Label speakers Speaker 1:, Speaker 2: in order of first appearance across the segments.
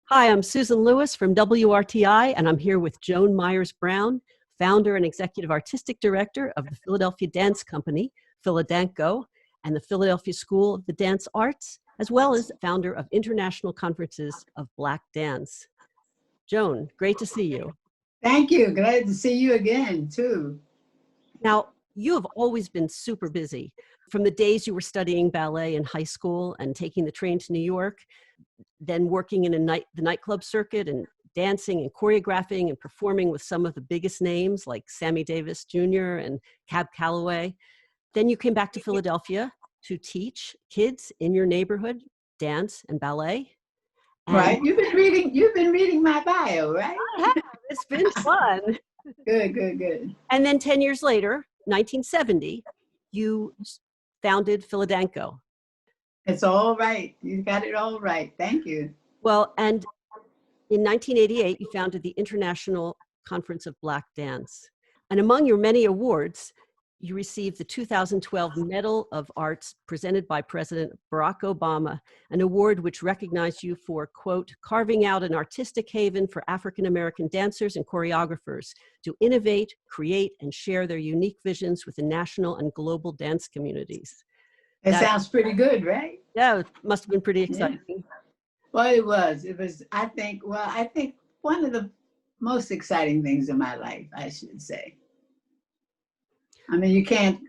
Speaker 1: Hi, I'm Susan Lewis from WRTI, and I'm here with Joan Myers Brown, founder and executive artistic director of the Philadelphia Dance Company, Philadanco, and the Philadelphia School of the Dance Arts, as well as founder of International Conferences of Black Dance. Joan, great to see you.
Speaker 2: Thank you. Glad to see you again, too.
Speaker 1: Now, you have always been super busy. From the days you were studying ballet in high school and taking the train to New York, then working in the nightclub circuit and dancing and choreographing and performing with some of the biggest names like Sammy Davis Jr. and Cab Calloway. Then you came back to Philadelphia to teach kids in your neighborhood dance and ballet. And
Speaker 2: right. You've been reading my bio, right?
Speaker 1: I have. It's been fun.
Speaker 2: Good.
Speaker 1: And then 10 years later, 1970, you founded Philadanco.
Speaker 2: It's all right. You got it all right. Thank you.
Speaker 1: Well, and in 1988, you founded the International Conference of Black Dance. And among your many awards, you received the 2012 Medal of Arts presented by President Barack Obama, an award which recognized you for, quote, carving out an artistic haven for African-American dancers and choreographers to innovate, create, and share their unique visions with the national and global dance communities.
Speaker 2: It sounds pretty good, right?
Speaker 1: Yeah, it must have been pretty exciting.
Speaker 2: Yeah. Well, it was, I think one of the most exciting things in my life, I should say. I mean, you can't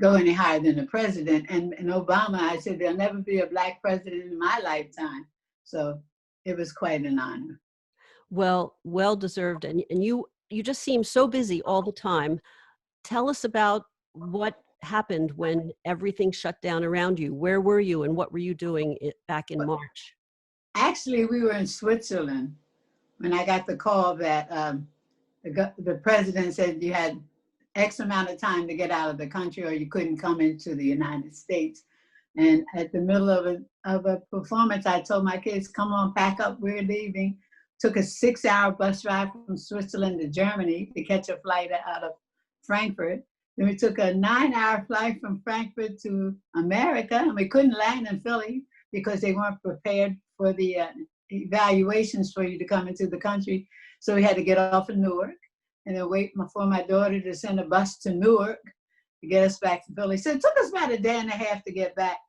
Speaker 2: go any higher than the president. And Obama, I said, there'll never be a Black president in my lifetime. So it was quite an honor.
Speaker 1: Well deserved. And you just seem so busy all the time. Tell us about what happened when everything shut down around you. Where were you and what were you doing back in March?
Speaker 2: Actually, we were in Switzerland when I got the call that the president said you had X amount of time to get out of the country or you couldn't come into the United States. And at the middle of a performance, I told my kids, come on, pack up, we're leaving. Took a 6-hour bus ride from Switzerland to Germany to catch a flight out of Frankfurt. Then we took a 9-hour flight from Frankfurt to America, and we couldn't land in Philly because they weren't prepared for the evaluations for you to come into the country. So we had to get off in Newark and then wait for my daughter to send a bus to Newark to get us back to Philly. So it took us about a day and a half to get back.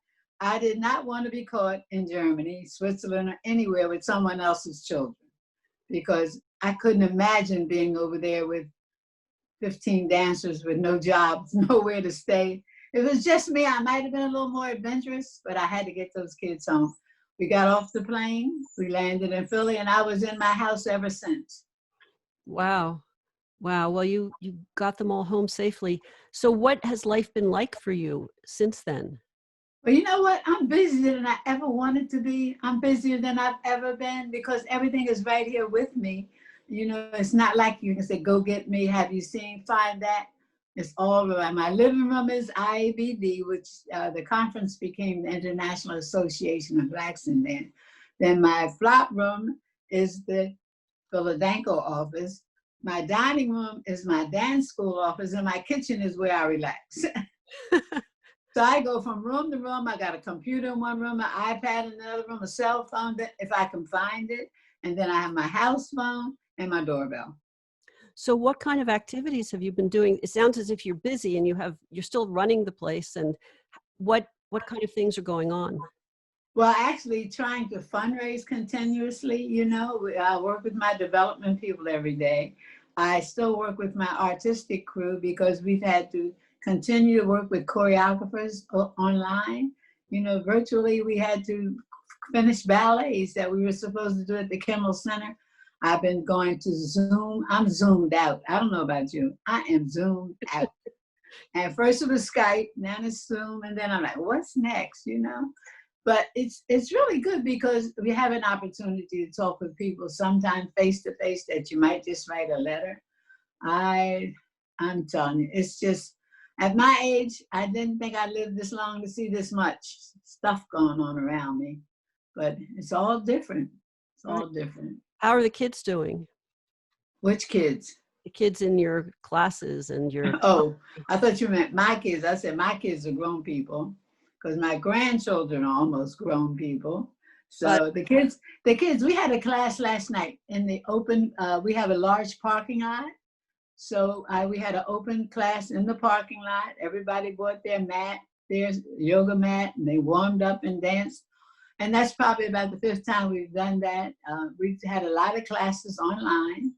Speaker 2: I did not want to be caught in Germany, Switzerland, or anywhere with someone else's children because I couldn't imagine being over there with 15 dancers with no jobs, nowhere to stay. It was just me. I might have been a little more adventurous, but I had to get those kids home. We got off the plane, we landed in Philly, and I was in my house ever since.
Speaker 1: Wow. Well, you got them all home safely. So what has life been like for you since then?
Speaker 2: Well, you know what? I'm busier than I ever wanted to be. I'm busier than I've ever been because everything is right here with me. You know, it's not like you can say, go get me. Have you seen, find that? It's all around. My living room is IABD, which the conference became the International Association of Blacks in there. Then my flop room is the Philadanco office. My dining room is my dance school office, and my kitchen is where I relax. So I go from room to room. I got a computer in one room, an iPad in another room, a cell phone if I can find it. And then I have my house phone and my doorbell.
Speaker 1: So what kind of activities have you been doing? It sounds as if you're busy and you're still running the place. And what kind of things are going on?
Speaker 2: Well, actually trying to fundraise continuously, you know, I work with my development people every day. I still work with my artistic crew because we've had to continue to work with choreographers online. You know, virtually we had to finish ballets that we were supposed to do at the Kimmel Center. I've been going to Zoom. I'm zoomed out. I don't know about you. I am zoomed out. And first it was Skype, now it's Zoom, and then I'm like, what's next, you know? But it's really good because we have an opportunity to talk with people, sometimes face-to-face that you might just write a letter. I'm telling you, it's just, at my age, I didn't think I lived this long to see this much stuff going on around me. But it's all different. It's all different.
Speaker 1: How are the kids doing?
Speaker 2: Which kids?
Speaker 1: The kids in your classes and your...
Speaker 2: Oh, I thought you meant my kids. I said my kids are grown people because my grandchildren are almost grown people. So the kids, we had a class last night in the open, we have a large parking lot. So we had an open class in the parking lot. Everybody brought their mat, their yoga mat, and they warmed up and danced. And that's probably about the fifth time we've done that. We've had a lot of classes online,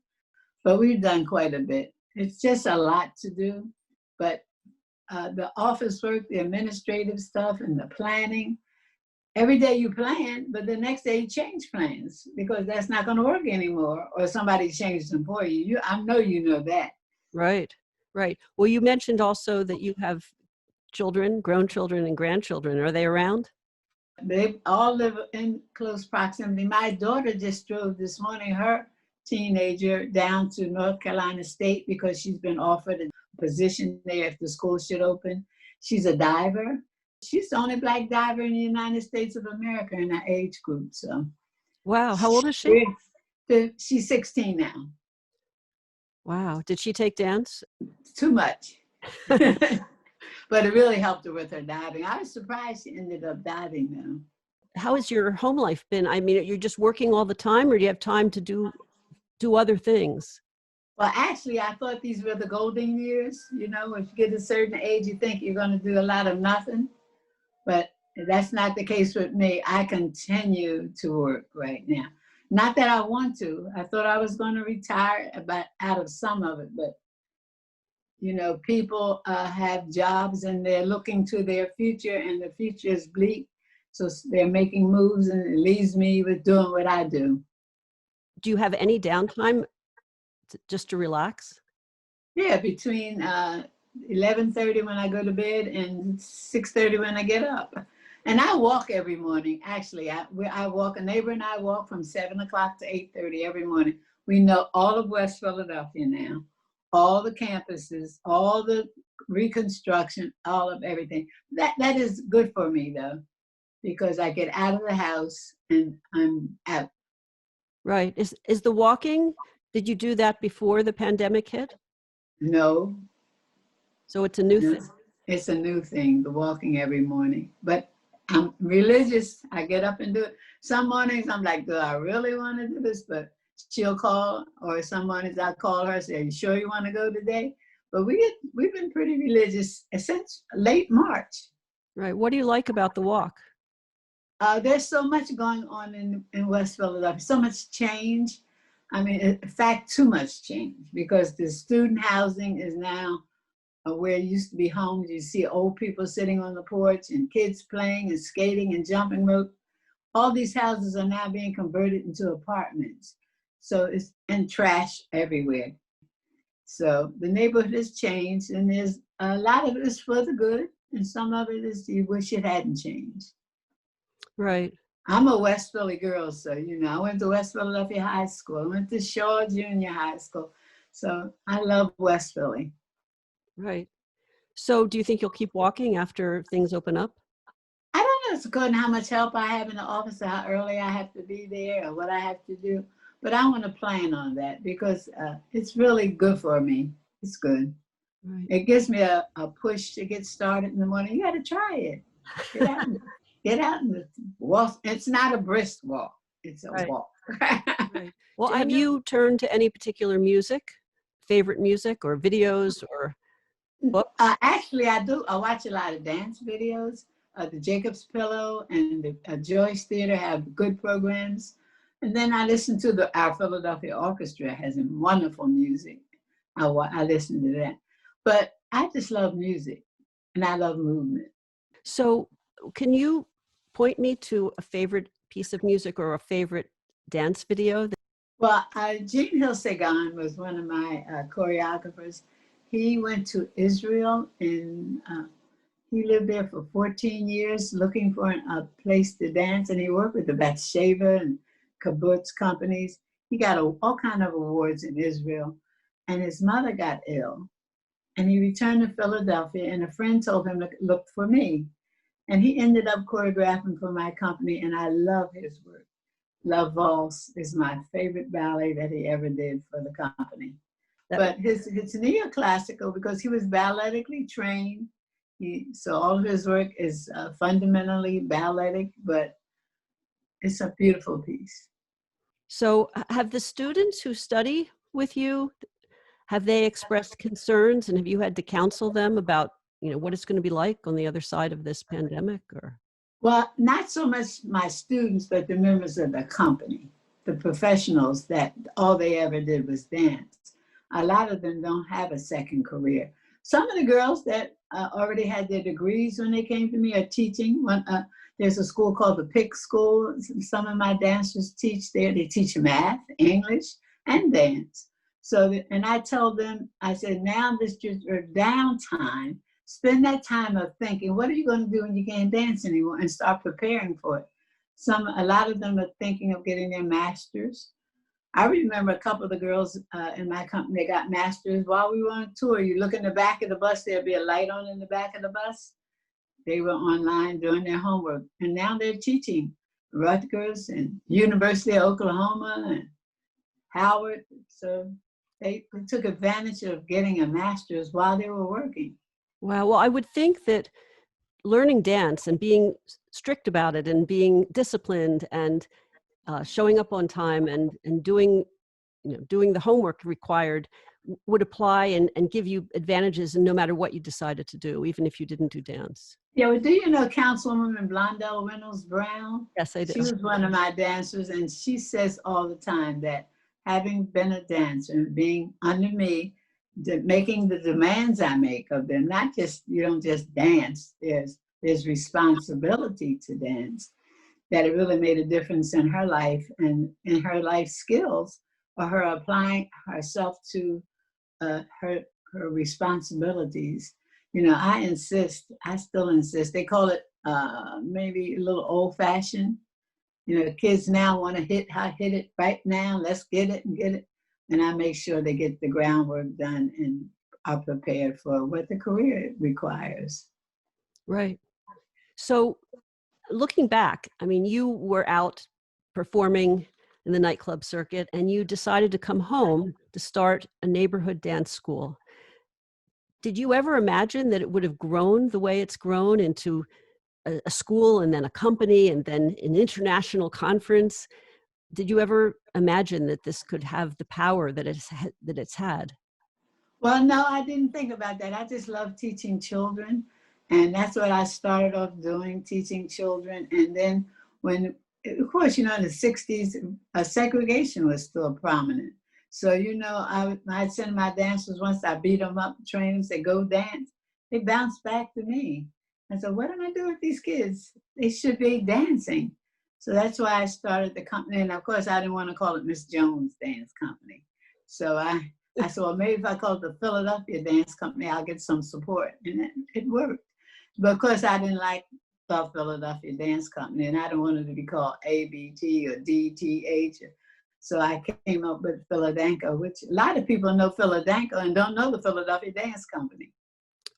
Speaker 2: but we've done quite a bit. It's just a lot to do. But the office work, the administrative stuff, and the planning, every day you plan, but the next day you change plans because that's not going to work anymore, or somebody changed them for you. I know you know that.
Speaker 1: Right, right. Well, you mentioned also that you have children, grown children and grandchildren. Are they around?
Speaker 2: They all live in close proximity. My daughter just drove this morning her teenager down to North Carolina State because she's been offered a position there if the school should open. She's a diver. She's the only Black diver in the United States of America in our age group. So,
Speaker 1: Wow. How old is she?
Speaker 2: She's 16 now.
Speaker 1: Wow. Did she take dance?
Speaker 2: Too much. But it really helped her with her diving. I was surprised she ended up diving though.
Speaker 1: How has your home life been? I mean, you're just working all the time, or do you have time to do other things?
Speaker 2: Well, actually, I thought these were the golden years. You know, if you get a certain age, you think you're going to do a lot of nothing. But that's not the case with me. I continue to work right now. Not that I want to. I thought I was going to retire out of some of it. But, you know, people have jobs and they're looking to their future, and the future is bleak. So they're making moves, and it leaves me with doing what I do.
Speaker 1: Do you have any downtime just to relax?
Speaker 2: Yeah, between 11:30 when I go to bed and 6:30 when I get up. And I walk every morning. Actually, I walk, a neighbor and I walk from 7 o'clock to 8:30 every morning. We know all of West Philadelphia now, all the campuses, all the reconstruction, all of everything. That is good for me though, because I get out of the house and I'm out.
Speaker 1: Right. Is the walking, did you do that before the pandemic hit?
Speaker 2: No.
Speaker 1: So it's a new thing.
Speaker 2: It's a new thing, the walking every morning. But I'm religious. I get up and do it. Some mornings I'm like, do I really want to do this? But she'll call, or some mornings I'll call her, say, are you sure you want to go today? But we've been pretty religious since late March.
Speaker 1: Right. What do you like about the walk?
Speaker 2: There's so much going on in West Philadelphia, so much change. I mean, in fact, too much change, because the student housing is now where it used to be homes. You see old people sitting on the porch and kids playing and skating and jumping rope. All these houses are now being converted into apartments. So and trash everywhere. So the neighborhood has changed, and there's a lot of it is for the good, and some of it is you wish it hadn't changed.
Speaker 1: Right.
Speaker 2: I'm a West Philly girl, so, you know, I went to West Philadelphia High School. I went to Shaw Junior High School. So I love West Philly.
Speaker 1: Right. So do you think you'll keep walking after things open up?
Speaker 2: I don't know, it's according to how much help I have in the office, or how early I have to be there, or what I have to do. But I want to plan on that, because it's really good for me. It's good. Right. It gives me a push to get started in the morning. You got to try it. Get out and walk. It's not a brisk walk. It's a walk.
Speaker 1: Right. Well, have you turned to any particular music, favorite music or videos or books?
Speaker 2: Actually, I do. I watch a lot of dance videos. The Jacob's Pillow and the Joyce Theater have good programs. And then I listen to our Philadelphia Orchestra has wonderful music. I listen to that. But I just love music, and I love movement.
Speaker 1: So can you point me to a favorite piece of music or a favorite dance video?
Speaker 2: Well, Gene Hilsegon was one of my choreographers. He went to Israel, and he lived there for 14 years looking for a place to dance, and he worked with the Bathsheba and kibbutz companies. He got all kinds of awards in Israel, and his mother got ill, and he returned to Philadelphia, and a friend told him to look for me. And he ended up choreographing for my company, and I love his work. La Valse is my favorite ballet that he ever did for the company. But it's neoclassical because he was balletically trained. So all of his work is fundamentally balletic, but it's a beautiful piece.
Speaker 1: So have the students who study with you, have they expressed concerns, and have you had to counsel them about, what it's going to be like on the other side of this pandemic? Or
Speaker 2: Well, not so much my students, but the members of the company, the professionals that all they ever did was dance. A lot of them don't have a second career. Some of the girls that already had their degrees when they came to me are teaching. There's a school called the Pick School. Some of my dancers teach there. They teach math, English, and dance. And I tell them, I said, now this is your downtime. Spend that time of thinking, what are you going to do when you can't dance anymore, and start preparing for it. A lot of them are thinking of getting their masters. I remember a couple of the girls in my company, they got masters while we were on tour. You look in the back of the bus, there'll be a light on in the back of the bus. They were online doing their homework, and now they're teaching Rutgers and University of Oklahoma and Howard. So they took advantage of getting a master's while they were working.
Speaker 1: wow, well, I would think that learning dance and being strict about it and being disciplined and showing up on time and doing the homework required would apply and give you advantages, and no matter what you decided to do, even if you didn't do dance.
Speaker 2: Yeah, well, do you know Councilwoman Blondell Reynolds Brown?
Speaker 1: Yes, I do.
Speaker 2: She was one of my dancers, and she says all the time that having been a dancer and being under me, making the demands I make of them, not just, you don't just dance, there's responsibility to dance, that it really made a difference in her life and in her life skills, or her applying herself to her responsibilities. I still insist. They call it maybe a little old fashioned. Kids now want to hit it right now. Let's get it and get it. And I make sure they get the groundwork done and are prepared for what the career requires.
Speaker 1: Right. So looking back, I mean, you were out performing in the nightclub circuit, and you decided to come home to start a neighborhood dance school. Did you ever imagine that it would have grown the way it's grown into a school and then a company and then an international conference? Did you ever imagine that this could have the power that it's had?
Speaker 2: Well, no, I didn't think about that. I just love teaching children. And that's what I started off doing, teaching children. And then of course, in the 60s, segregation was still prominent. So, I'd send my dancers, once I beat them up, train them, say, go dance. They bounce back to me. I said, what am I doing with these kids? They should be dancing. So that's why I started the company. And of course, I didn't want to call it Miss Jones Dance Company. So I said, well, maybe if I call it the Philadelphia Dance Company, I'll get some support. And it worked. But of course, I didn't like the Philadelphia Dance Company, and I didn't want it to be called ABT or DTH. So I came up with Philadanco, which a lot of people know Philadanco and don't know the Philadelphia Dance Company.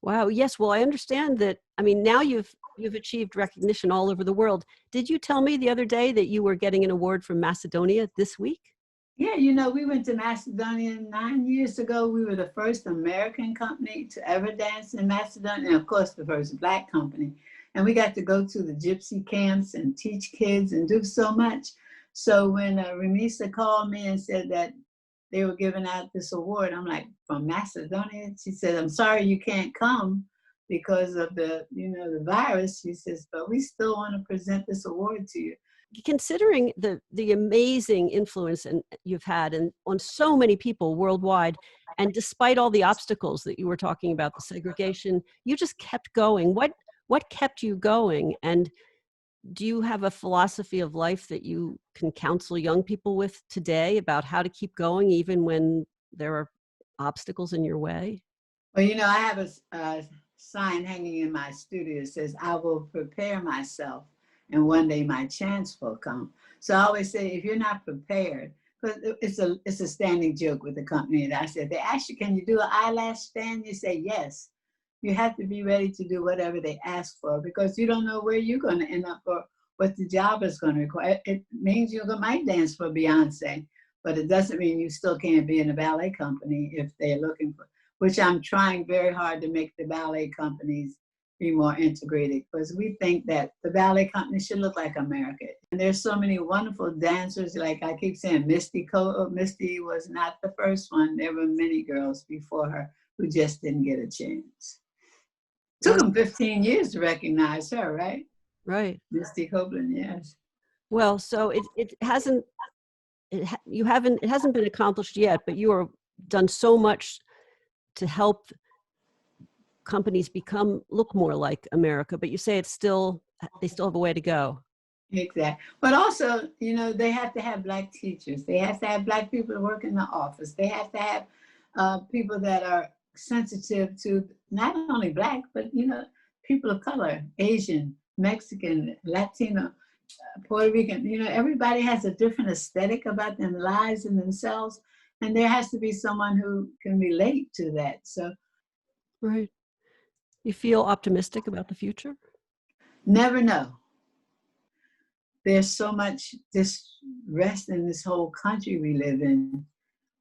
Speaker 1: Wow. Yes. Well, I understand that. I mean, now you've achieved recognition all over the world. Did you tell me the other day that you were getting an award from Macedonia this week?
Speaker 2: Yeah, we went to Macedonia 9 years ago. We were the first American company to ever dance in Macedonia, and of course, the first Black company. And we got to go to the gypsy camps and teach kids and do so much. So when Remisa called me and said that they were giving out this award, I'm like, from Macedonia? She said, I'm sorry you can't come because of the virus. She says, but we still want to present this award to you.
Speaker 1: Considering the amazing influence you've had on so many people worldwide, and despite all the obstacles that you were talking about, the segregation, you just kept going. What kept you going? And do you have a philosophy of life that you can counsel young people with today about how to keep going even when there are obstacles in your way?
Speaker 2: Well, I have a sign hanging in my studio that says, I will prepare myself, and one day my chance will come. So I always say, if you're not prepared, because it's a standing joke with the company that I said, they ask you, can you do an eyelash stand? You say, yes. You have to be ready to do whatever they ask for, because you don't know where you're going to end up or what the job is going to require. It means you might dance for Beyonce, but it doesn't mean you still can't be in a ballet company if they're looking for, which I'm trying very hard to make the ballet companies be more integrated, because we think that the ballet company should look like America. there's so many wonderful dancers. Like I keep saying, Misty was not the first one. There were many girls before her who just didn't get a chance. Took them 15 years to recognize her, right?
Speaker 1: Right.
Speaker 2: Misty Copeland, yes.
Speaker 1: Well, so it hasn't been accomplished yet, but you are done so much to help companies look more like America. But you say they still have a way to go.
Speaker 2: Exactly. But also, they have to have Black teachers. They have to have Black people to work in the office. They have to have people that are sensitive to not only Black, but, people of color, Asian, Mexican, Latino, Puerto Rican. Everybody has a different aesthetic about their lives and themselves. And there has to be someone who can relate to that. So,
Speaker 1: right. You feel optimistic about the future?
Speaker 2: Never know. There's so much distress in this whole country we live in.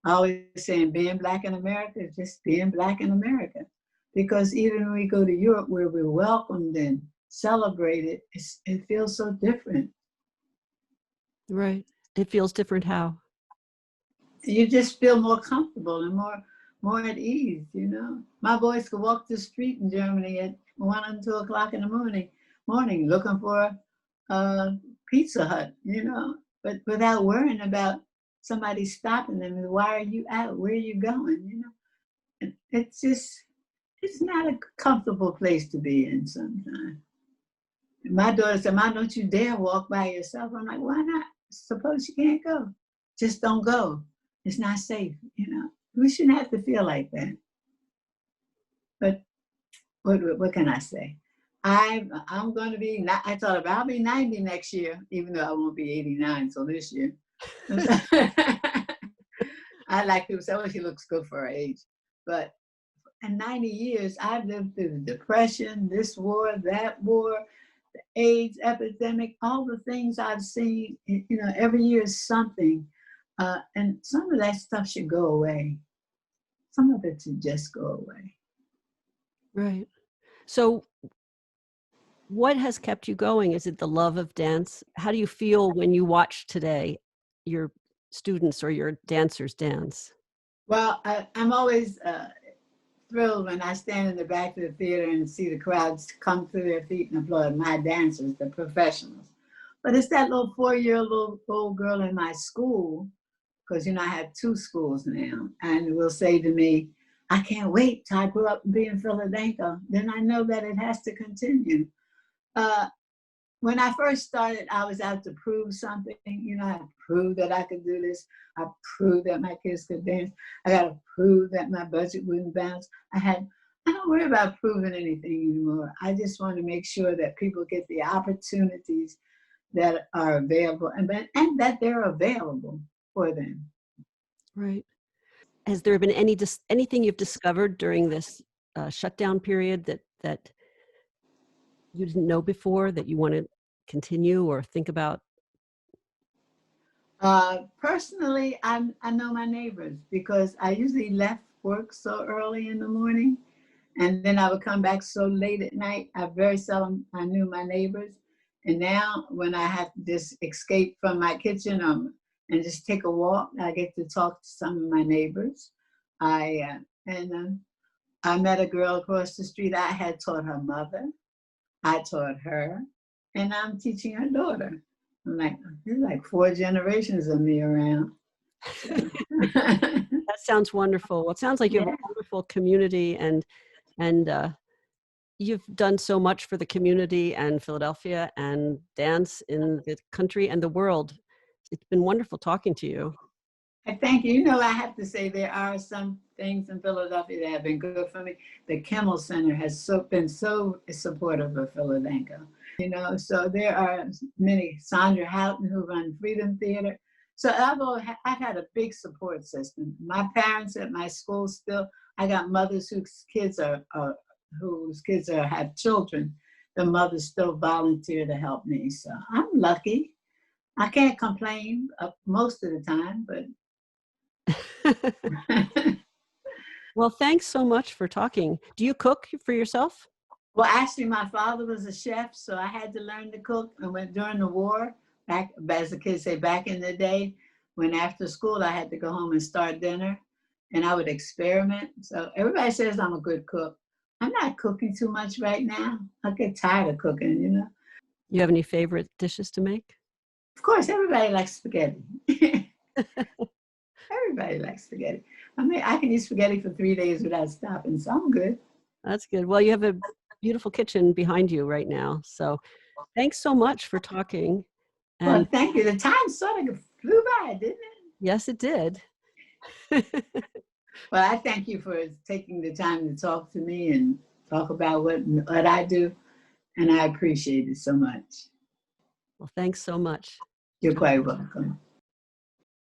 Speaker 2: I always saying being Black in America is just being Black in America. Because even when we go to Europe where we're welcomed and celebrated, it feels so different.
Speaker 1: Right. It feels different how?
Speaker 2: You just feel more comfortable and more at ease, My boys could walk the street in Germany at 1 and 2 o'clock in the morning looking for Pizza Hut, but without worrying about somebody stopping them. Why are you out? Where are you going? It's not a comfortable place to be in sometimes. My daughter said, "Mom, don't you dare walk by yourself." I'm like, why not? Suppose you can't go. Just don't go. It's not safe, We shouldn't have to feel like that. But what can I say? I'm going to be, I thought about, I'll be 90 next year, even though I won't be 89 till this year. I like people say, oh, she looks good for her age. But in 90 years, I've lived through the Depression, this war, that war, the AIDS epidemic, all the things I've seen, every year is something. And some of that stuff should go away. Some of it should just go away.
Speaker 1: Right. So what has kept you going? Is it the love of dance? How do you feel when you watch today your students or your dancers dance?
Speaker 2: Well, I'm always thrilled when I stand in the back of the theater and see the crowds come to their feet and applaud my dancers, the professionals. But it's that little 4-year-old old girl in my school, because, I have 2 schools now, and will say to me, I can't wait till I grow up and be in Philadanco. Then I know that it has to continue. When I first started, I was out to prove something. I proved that I could do this. I proved that my kids could dance. I got to prove that my budget wouldn't bounce. I don't worry about proving anything anymore. I just want to make sure that people get the opportunities that are available and that they're available for them.
Speaker 1: Right. Has there been anything you've discovered during this shutdown period that you didn't know before that you want to continue or think about?
Speaker 2: Personally, I know my neighbors because I usually left work so early in the morning, and then I would come back so late at night. I very seldom I knew my neighbors, and now when I have to just escape from my kitchen and just take a walk, I get to talk to some of my neighbors. I met a girl across the street. I had taught her mother. I taught her, and I'm teaching her daughter. I'm like, there's like 4 generations of me around.
Speaker 1: That sounds wonderful. Well, it sounds like you have a wonderful community, and you've done so much for the community and Philadelphia and dance in the country and the world. It's been wonderful talking to you.
Speaker 2: Thank you. I have to say there are some things in Philadelphia that have been good for me. The Kimmel Center has been so supportive of Philadanco. So there are many. Sandra Houghton, who runs Freedom Theater. So I've had a big support system. My parents at my school I got mothers whose kids have children. The mothers still volunteer to help me. So I'm lucky. I can't complain most of the time, but.
Speaker 1: Well, thanks so much for talking. Do you cook for yourself?
Speaker 2: Well, actually, my father was a chef, so I had to learn to cook. And during the war, back, as the kids say, back in the day, when after school I had to go home and start dinner, and I would experiment. So everybody says I'm a good cook. I'm not cooking too much right now. I get tired of cooking, you know.
Speaker 1: You have any favorite dishes to make?
Speaker 2: Of course, everybody likes spaghetti. Everybody likes spaghetti. I mean, I can eat spaghetti for 3 days without stopping, so I'm good.
Speaker 1: That's good. Well, you have a beautiful kitchen behind you right now. So thanks so much for talking.
Speaker 2: Well,
Speaker 1: And
Speaker 2: thank you. The time sort of flew by, didn't it?
Speaker 1: yes, it did.
Speaker 2: Well, I thank you for taking the time to talk to me and talk about what I do, and I appreciate it so much.
Speaker 1: Well, thanks so much.
Speaker 2: You're quite welcome.